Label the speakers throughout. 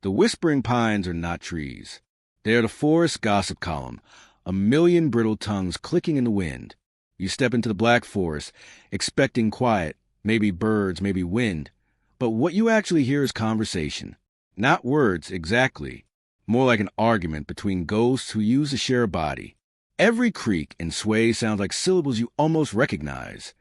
Speaker 1: The whispering pines are not trees. They are the forest gossip column, a million brittle tongues clicking in the wind. You step into the black forest, expecting quiet, maybe birds, maybe wind. But what you actually hear is conversation. Not words, exactly. More like an argument between ghosts who use to share a body. Every creak and sway sounds like syllables you almost recognize.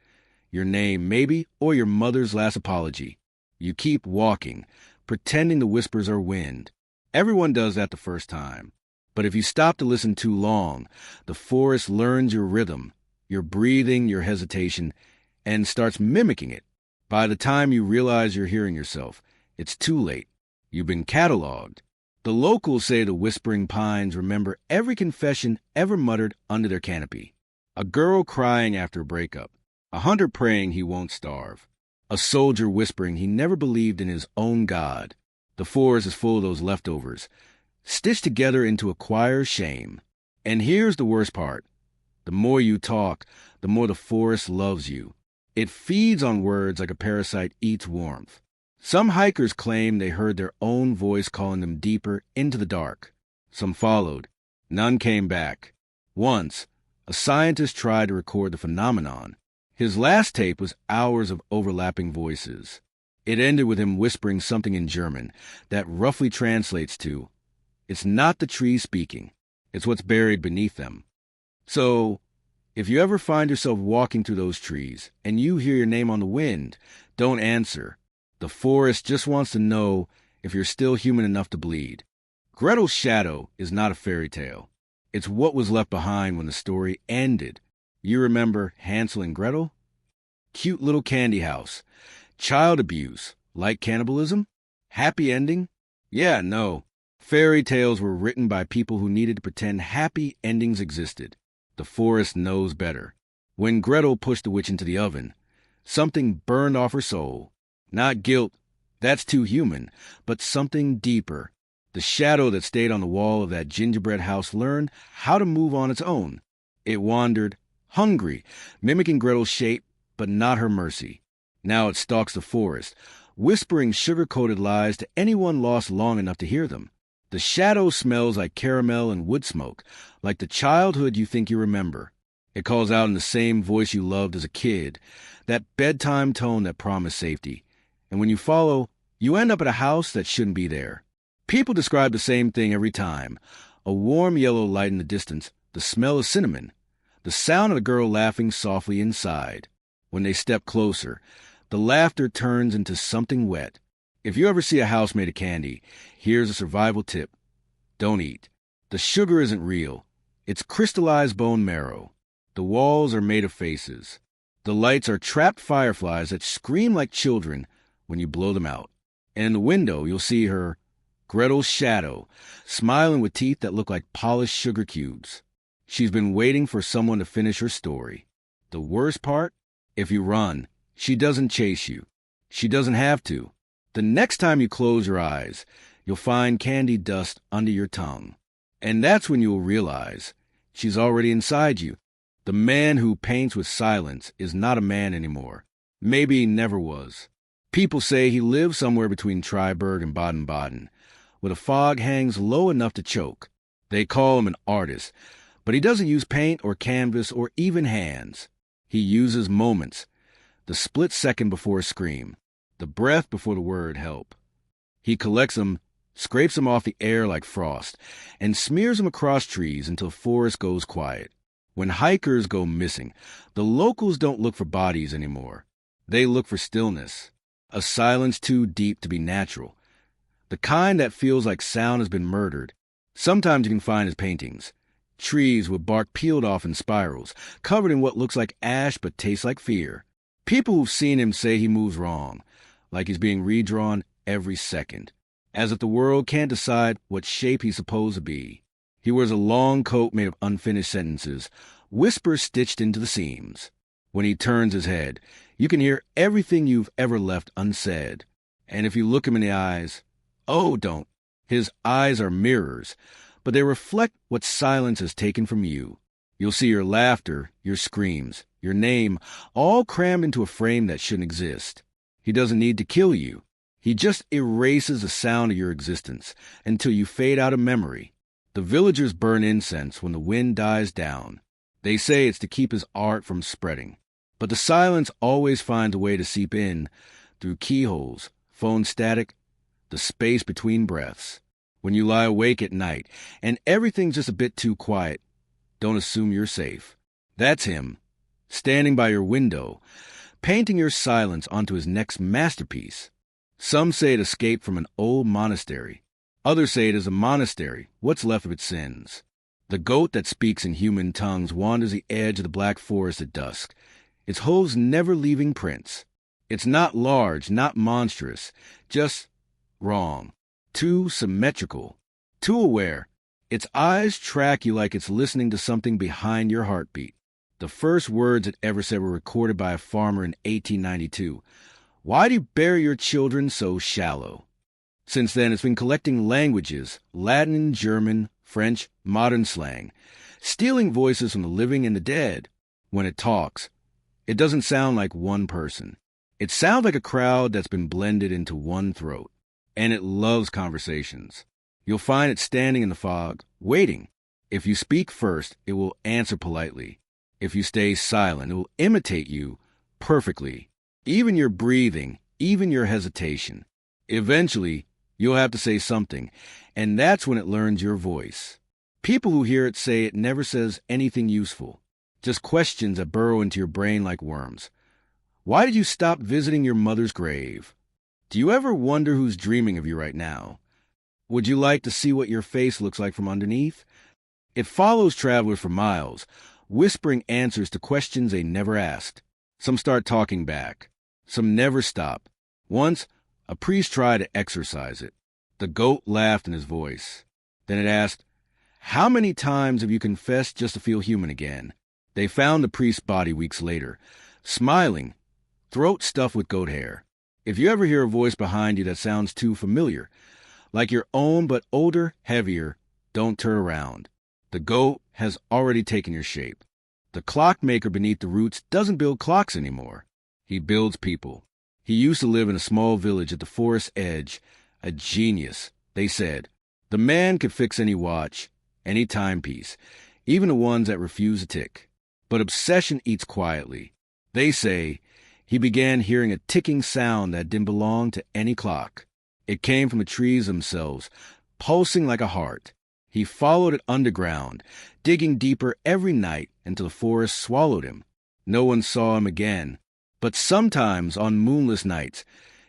Speaker 1: Your name, maybe, or your mother's last apology. You keep walking, pretending the whispers are wind. Everyone does that the first time. But if you stop to listen too long, the forest learns your rhythm, your breathing, your hesitation, and starts mimicking it. By the time you realize you're hearing yourself, it's too late. You've been cataloged. The locals say the whispering pines remember every confession ever muttered under their canopy. A girl crying after a breakup. A hunter praying he won't starve. A soldier whispering he never believed in his own God. The forest is full of those leftovers, stitched together into a choir's shame. And here's the worst part. The more you talk, the more the forest loves you. It feeds on words like a parasite eats warmth. Some hikers claim they heard their own voice calling them deeper into the dark. Some followed. None came back. Once, a scientist tried to record the phenomenon. His last tape was hours of overlapping voices. It ended with him whispering something in German that roughly translates to, "It's not the trees speaking, it's what's buried beneath them." So, if you ever find yourself walking through those trees and you hear your name on the wind, don't answer. The forest just wants to know if you're still human enough to bleed. Gretel's shadow is not a fairy tale. It's what was left behind when the story ended. You remember Hansel and Gretel? Cute little candy house. Child abuse, like cannibalism? Happy ending? Yeah, no. Fairy tales were written by people who needed to pretend happy endings existed. The forest knows better. When Gretel pushed the witch into the oven, something burned off her soul. Not guilt, that's too human, but something deeper. The shadow that stayed on the wall of that gingerbread house learned how to move on its own. It wandered, hungry, mimicking Gretel's shape, but not her mercy. Now it stalks the forest, whispering sugar-coated lies to anyone lost long enough to hear them. The shadow smells like caramel and wood smoke, like the childhood you think you remember. It calls out in the same voice you loved as a kid, that bedtime tone that promised safety. And when you follow, you end up at a house that shouldn't be there. People describe the same thing every time. A warm yellow light in the distance, the smell of cinnamon, the sound of a girl laughing softly inside. When they step closer, the laughter turns into something wet. If you ever see a house made of candy, here's a survival tip. Don't eat. The sugar isn't real. It's crystallized bone marrow. The walls are made of faces. The lights are trapped fireflies that scream like children when you blow them out. And in the window, you'll see her, Gretel's shadow, smiling with teeth that look like polished sugar cubes. She's been waiting for someone to finish her story. The worst part? If you run, she doesn't chase you. She doesn't have to. The next time you close your eyes, you'll find candy dust under your tongue. And that's when you'll realize she's already inside you. The man who paints with silence is not a man anymore. Maybe he never was. People say he lives somewhere between Triberg and Baden-Baden, where the fog hangs low enough to choke. They call him an artist, but he doesn't use paint or canvas or even hands. He uses moments, the split second before a scream, the breath before the word help. He collects them, scrapes them off the air like frost, and smears them across trees until forest goes quiet. When hikers go missing, the locals don't look for bodies anymore. They look for stillness, a silence too deep to be natural, the kind that feels like sound has been murdered. Sometimes you can find his paintings, trees with bark peeled off in spirals, covered in what looks like ash but tastes like fear. People who've seen him say he moves wrong, like he's being redrawn every second, as if the world can't decide what shape he's supposed to be. He wears a long coat made of unfinished sentences, whispers stitched into the seams. When he turns his head, you can hear everything you've ever left unsaid. And if you look him in the eyes, oh, don't. His eyes are mirrors, but they reflect what silence has taken from you. You'll see your laughter, your screams, your name, all crammed into a frame that shouldn't exist. He doesn't need to kill you. He just erases the sound of your existence until you fade out of memory. The villagers burn incense when the wind dies down. They say it's to keep his art from spreading. But the silence always finds a way to seep in through keyholes, phone static, the space between breaths. When you lie awake at night and everything's just a bit too quiet, don't assume you're safe. That's him, standing by your window, painting your silence onto his next masterpiece. Some say it escaped from an old monastery. Others say it is a monastery, what's left of its sins. The goat that speaks in human tongues wanders the edge of the black forest at dusk, its hooves never leaving prints. It's not large, not monstrous, just wrong. Too symmetrical, too aware. Its eyes track you like it's listening to something behind your heartbeat. The first words it ever said were recorded by a farmer in 1892. Why do you bury your children so shallow? Since then, it's been collecting languages, Latin, German, French, modern slang, stealing voices from the living and the dead. When it talks, it doesn't sound like one person. It sounds like a crowd that's been blended into one throat. And it loves conversations. You'll find it standing in the fog, waiting. If you speak first, it will answer politely. If you stay silent, it will imitate you perfectly. Even your breathing, even your hesitation. Eventually, you'll have to say something, and that's when it learns your voice. People who hear it say it never says anything useful, just questions that burrow into your brain like worms. Why did you stop visiting your mother's grave? Do you ever wonder who's dreaming of you right now? Would you like to see what your face looks like from underneath? It follows travelers for miles, whispering answers to questions they never asked. Some start talking back. Some never stop. Once, a priest tried to exorcise it. The goat laughed in his voice. Then it asked, "How many times have you confessed just to feel human again?" They found the priest's body weeks later, smiling, throat stuffed with goat hair. If you ever hear a voice behind you that sounds too familiar, like your own but older, heavier, don't turn around. The goat has already taken your shape. The clockmaker beneath the roots doesn't build clocks anymore. He builds people. He used to live in a small village at the forest's edge. A genius, they said. The man could fix any watch, any timepiece, even the ones that refuse to tick. But obsession eats quietly. They say he began hearing a ticking sound that didn't belong to any clock. It came from the trees themselves, pulsing like a heart. He followed it underground, digging deeper every night until the forest swallowed him. No one saw him again. But sometimes, on moonless nights,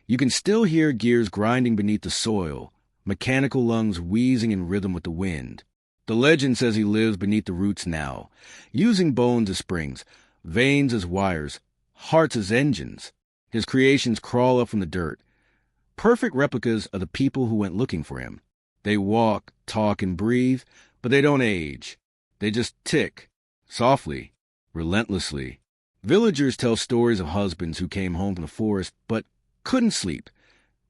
Speaker 1: you can still hear gears grinding beneath the soil, mechanical lungs wheezing in rhythm with the wind. The legend says he lives beneath the roots now, using bones as springs, veins as wires, hearts as engines. His creations crawl up from the dirt, perfect replicas of the people who went looking for him. They walk, talk, and breathe, but they don't age. They just tick, softly, relentlessly. Villagers tell stories of husbands who came home from the forest but couldn't sleep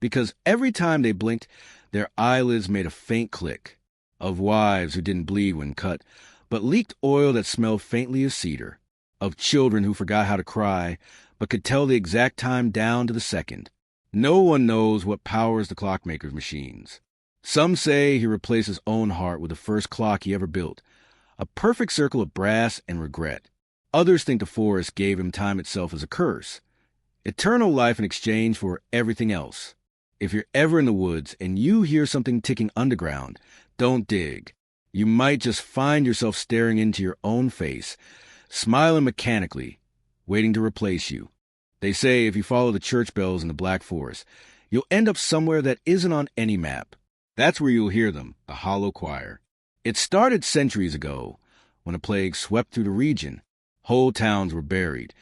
Speaker 1: because every time they blinked, their eyelids made a faint click. Of wives who didn't bleed when cut, but leaked oil that smelled faintly of cedar. Of children who forgot how to cry, but could tell the exact time down to the second. No one knows what powers the clockmaker's machines. Some say he replaced his own heart with the first clock he ever built, a perfect circle of brass and regret. Others think the forest gave him time itself as a curse, eternal life in exchange for everything else. If you're ever in the woods and you hear something ticking underground, don't dig. You might just find yourself staring into your own face, smiling mechanically, waiting to replace you. They say if you follow the church bells in the Black Forest, you'll end up somewhere that isn't on any map. That's where you'll hear them, the hollow choir. It started centuries ago, when a plague swept through the region. Whole towns were buried,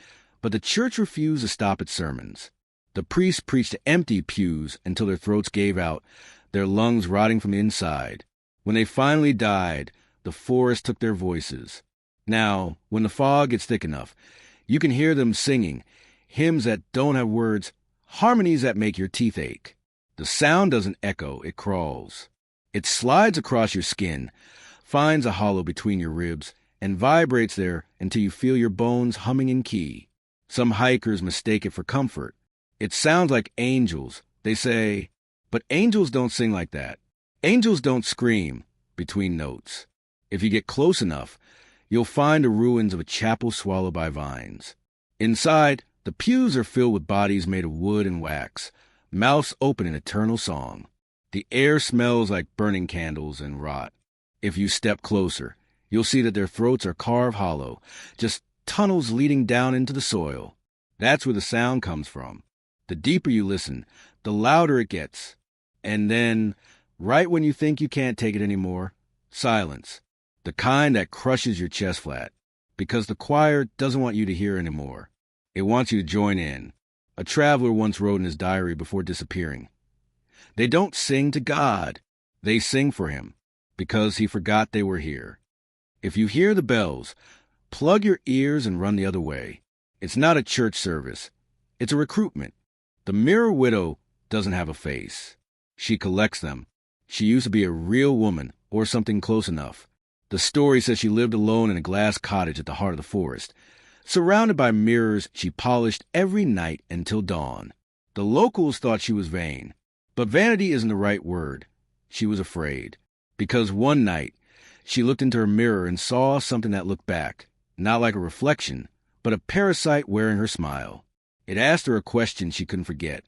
Speaker 1: but the church refused to stop its sermons. The priests preached to empty pews until their throats gave out, their lungs rotting from the inside. When they finally died, the forest took their voices. Now, when the fog gets thick enough, you can hear them singing, hymns that don't have words, harmonies that make your teeth ache. The sound doesn't echo, it crawls. It slides across your skin, finds a hollow between your ribs, and vibrates there until you feel your bones humming in key. Some hikers mistake it for comfort. It sounds like angels, They say, but angels don't sing like that. Angels don't scream between notes. If you get close enough, you'll find the ruins of a chapel swallowed by vines. Inside, the pews are filled with bodies made of wood and wax, mouths open in eternal song. The air smells like burning candles and rot. If you step closer, you'll see that their throats are carved hollow, just tunnels leading down into the soil. That's where the sound comes from. The deeper you listen, the louder it gets. And then, right when you think you can't take it anymore, silence. The kind that crushes your chest flat. Because the choir doesn't want you to hear anymore. It wants you to join in. A traveler once wrote in his diary before disappearing, "They don't sing to God. They sing for him, because he forgot they were here." If you hear the bells, plug your ears and run the other way. It's not a church service. It's a recruitment. The mirror widow doesn't have a face. She collects them. She used to be a real woman, or something close enough. The story says she lived alone in a glass cottage at the heart of the forest. Surrounded by mirrors, she polished every night until dawn. The locals thought she was vain. But vanity isn't the right word. She was afraid. Because one night, she looked into her mirror and saw something that looked back, not like a reflection, but a parasite wearing her smile. It asked her a question she couldn't forget.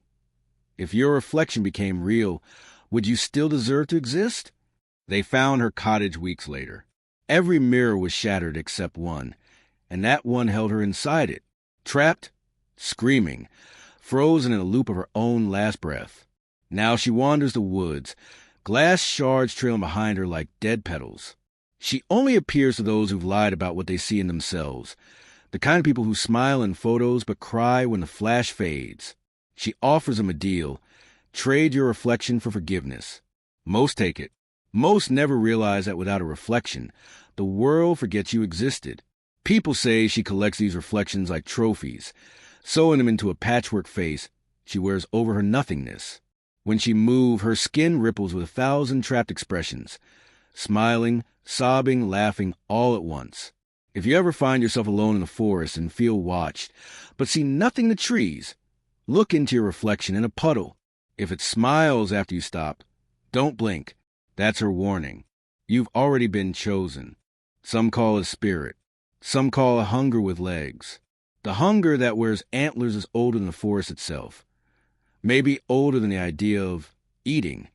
Speaker 1: If your reflection became real, would you still deserve to exist? They found her cottage weeks later. Every mirror was shattered except one, and that one held her inside it, trapped, screaming, frozen in a loop of her own last breath. Now she wanders the woods, glass shards trailing behind her like dead petals. She only appears to those who've lied about what they see in themselves, the kind of people who smile in photos but cry when the flash fades. She offers them a deal. Trade your reflection for forgiveness. Most take it. Most never realize that without a reflection, the world forgets you existed. People say she collects these reflections like trophies, sewing them into a patchwork face she wears over her nothingness. When she moves, her skin ripples with 1,000 trapped expressions, smiling, sobbing, laughing, all at once. If you ever find yourself alone in the forest and feel watched, but see nothing in the trees, look into your reflection in a puddle. If it smiles after you stop, don't blink. That's her warning. You've already been chosen. Some call it spirit. Some call it hunger with legs. The hunger that wears antlers is older than the forest itself. Maybe older than the idea of eating.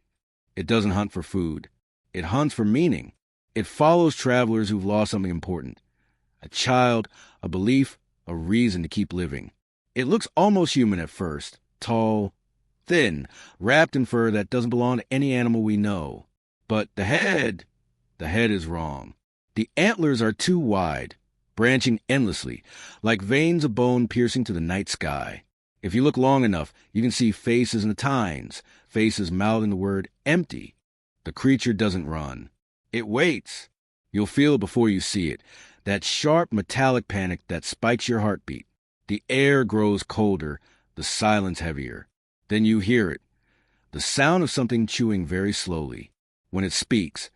Speaker 1: It doesn't hunt for food. It hunts for meaning. It follows travelers who've lost something important. A child, a belief, a reason to keep living. It looks almost human at first. Tall, thin, wrapped in fur that doesn't belong to any animal we know. But the head is wrong. The antlers are too wide, branching endlessly, like veins of bone piercing to the night sky. If you look long enough, you can see faces in the tines, faces mouthing the word empty. The creature doesn't run. It waits. You'll feel it before you see it, that sharp metallic panic that spikes your heartbeat. The air grows colder, the silence heavier. Then you hear it, the sound of something chewing very slowly. When it speaks,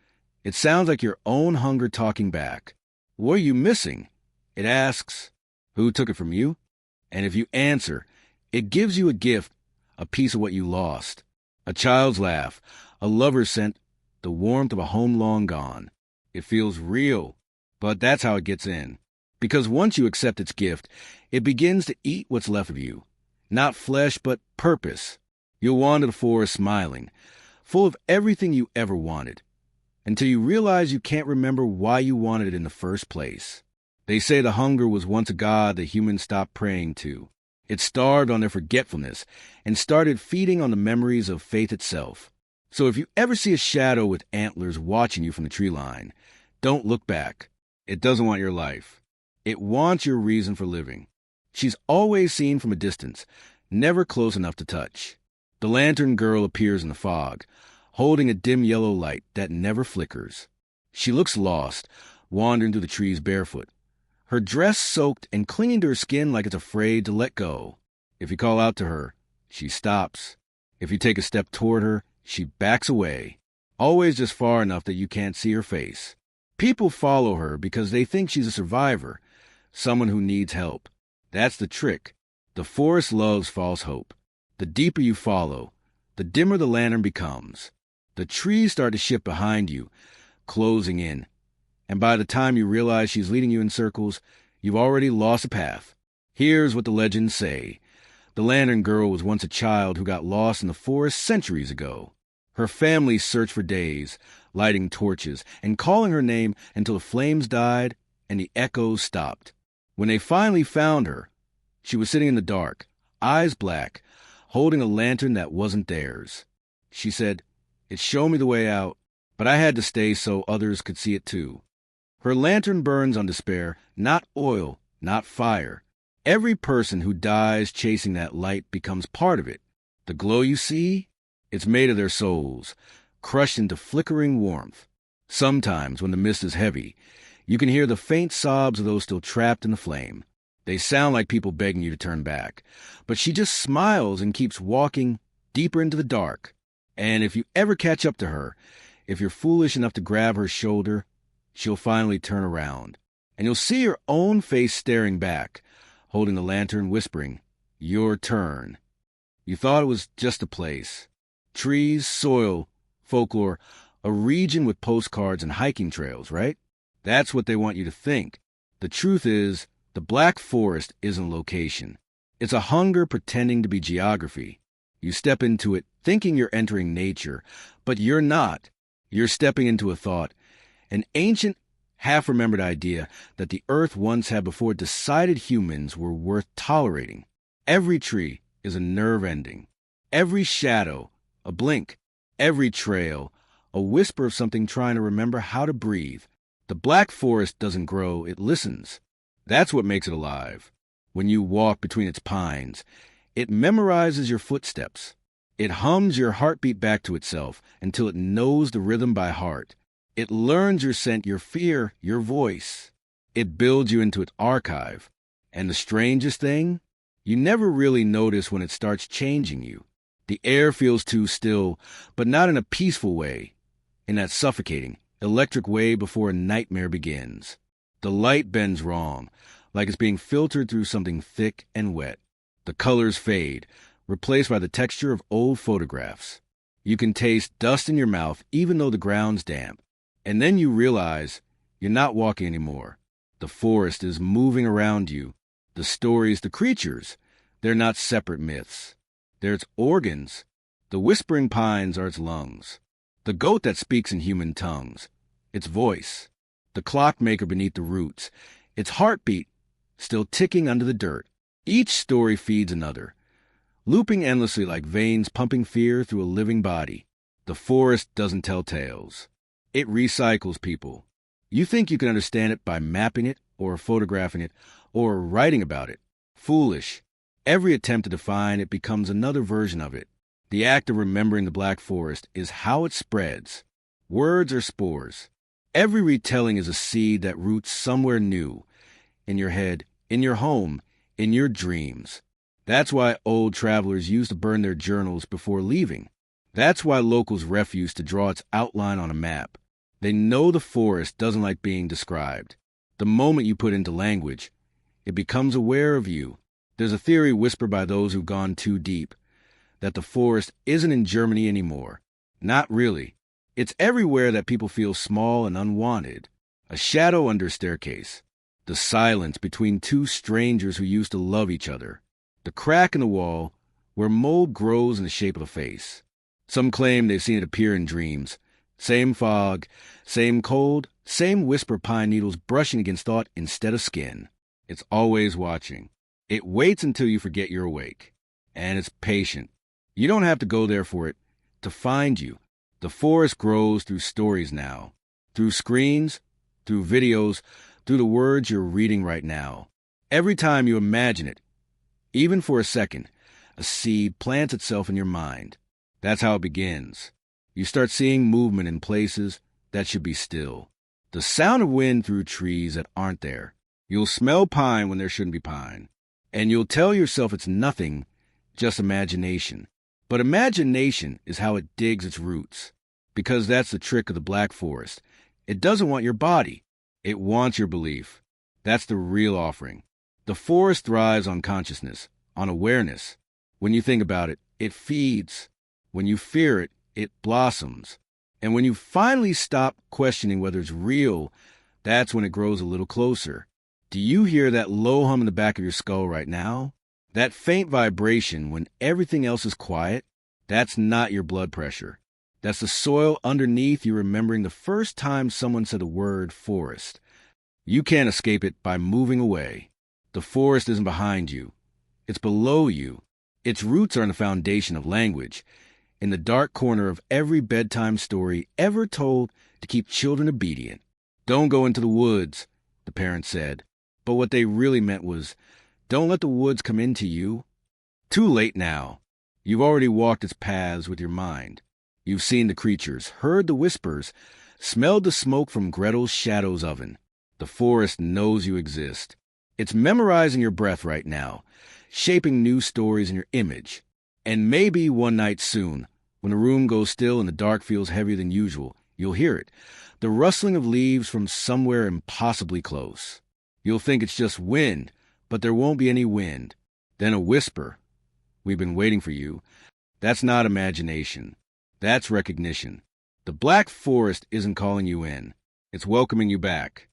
Speaker 1: it sounds like your own hunger talking back. What are you missing? It asks. Who took it from you? And if you answer, it gives you a gift, a piece of what you lost. A child's laugh, a lover's scent, the warmth of a home long gone. It feels real, but that's how it gets in. Because once you accept its gift, it begins to eat what's left of you. Not flesh, but purpose. You'll wander the forest smiling, full of everything you ever wanted, until you realize you can't remember why you wanted it in the first place. They say the hunger was once a god that humans stopped praying to. It starved on their forgetfulness and started feeding on the memories of faith itself. So if you ever see a shadow with antlers watching you from the tree line, don't look back. It doesn't want your life. It wants your reason for living. She's always seen from a distance, never close enough to touch. The lantern girl appears in the fog, holding a dim yellow light that never flickers. She looks lost, wandering through the trees barefoot, her dress soaked and clinging to her skin like it's afraid to let go. If you call out to her, she stops. If you take a step toward her, she backs away, always just far enough that you can't see her face. People follow her because they think she's a survivor, someone who needs help. That's the trick. The forest loves false hope. The deeper you follow, the dimmer the lantern becomes. The trees start to shift behind you, closing in. And by the time you realize she's leading you in circles, you've already lost a path. Here's what the legends say. The Lantern Girl was once a child who got lost in the forest centuries ago. Her family searched for days, lighting torches and calling her name until the flames died and the echoes stopped. When they finally found her, she was sitting in the dark, eyes black, holding a lantern that wasn't theirs. She said, "It showed me the way out, but I had to stay so others could see it too." Her lantern burns on despair, not oil, not fire. Every person who dies chasing that light becomes part of it. The glow you see, it's made of their souls, crushed into flickering warmth. Sometimes, when the mist is heavy, you can hear the faint sobs of those still trapped in the flame. They sound like people begging you to turn back. But she just smiles and keeps walking deeper into the dark. And if you ever catch up to her, if you're foolish enough to grab her shoulder, she'll finally turn around. And you'll see her own face staring back, holding the lantern, whispering, "Your turn." You thought it was just a place. Trees, soil, folklore, a region with postcards and hiking trails, right? That's what they want you to think. The truth is, the Black Forest isn't location. It's a hunger pretending to be geography. You step into it thinking you're entering nature, but you're not. You're stepping into a thought, an ancient, half-remembered idea that the earth once had before it decided humans were worth tolerating. Every tree is a nerve ending. Every shadow, a blink. Every trail, a whisper of something trying to remember how to breathe. The Black Forest doesn't grow, it listens. That's what makes it alive. When you walk between its pines, it memorizes your footsteps. It hums your heartbeat back to itself until it knows the rhythm by heart. It learns your scent, your fear, your voice. It builds you into its archive. And the strangest thing? You never really notice when it starts changing you. The air feels too still, but not in a peaceful way. In that suffocating, electric way before a nightmare begins. The light bends wrong, like it's being filtered through something thick and wet. The colors fade, replaced by the texture of old photographs. You can taste dust in your mouth even though the ground's damp. And then you realize you're not walking anymore. The forest is moving around you. The stories, the creatures, they're not separate myths. They're its organs. The whispering pines are its lungs. The goat that speaks in human tongues, its voice. The clockmaker beneath the roots, its heartbeat still ticking under the dirt. Each story feeds another, looping endlessly like veins pumping fear through a living body. The forest doesn't tell tales. It recycles people. You think you can understand it by mapping it, or photographing it, or writing about it. Foolish. Every attempt to define it becomes another version of it. The act of remembering the Black Forest is how it spreads. Words are spores. Every retelling is a seed that roots somewhere new. In your head, in your home, in your dreams. That's why old travelers used to burn their journals before leaving. That's why locals refuse to draw its outline on a map. They know the forest doesn't like being described. The moment you put it into language, it becomes aware of you. There's a theory whispered by those who've gone too deep, that the forest isn't in Germany anymore. Not really. It's everywhere that people feel small and unwanted. A shadow under a staircase. The silence between two strangers who used to love each other. The crack in the wall where mold grows in the shape of a face. Some claim they've seen it appear in dreams. Same fog, same cold, same whisper pine needles brushing against thought instead of skin. It's always watching. It waits until you forget you're awake. And it's patient. You don't have to go there for it to find you. The forest grows through stories now. Through screens, through videos, through the words you're reading right now. Every time you imagine it, even for a second, a seed plants itself in your mind. That's how it begins. You start seeing movement in places that should be still. The sound of wind through trees that aren't there. You'll smell pine when there shouldn't be pine. And you'll tell yourself it's nothing, just imagination. But imagination is how it digs its roots. Because that's the trick of the Black Forest. It doesn't want your body. It wants your belief. That's the real offering. The forest thrives on consciousness, on awareness. When you think about it, it feeds. When you fear it, it blossoms. And when you finally stop questioning whether it's real, that's when it grows a little closer. Do you hear that low hum in the back of your skull right now? That faint vibration when everything else is quiet? That's not your blood pressure. That's the soil underneath you remembering the first time someone said the word forest. You can't escape it by moving away. The forest isn't behind you. It's below you. Its roots are in the foundation of language, in the dark corner of every bedtime story ever told to keep children obedient. Don't go into the woods, the parents said. But what they really meant was, don't let the woods come into you. Too late now. You've already walked its paths with your mind. You've seen the creatures, heard the whispers, smelled the smoke from Gretel's shadow's oven. The forest knows you exist. It's memorizing your breath right now, shaping new stories in your image. And maybe one night soon, when the room goes still and the dark feels heavier than usual, you'll hear it, the rustling of leaves from somewhere impossibly close. You'll think it's just wind, but there won't be any wind. Then a whisper. We've been waiting for you. That's not imagination. That's recognition. The Black Forest isn't calling you in. It's welcoming you back.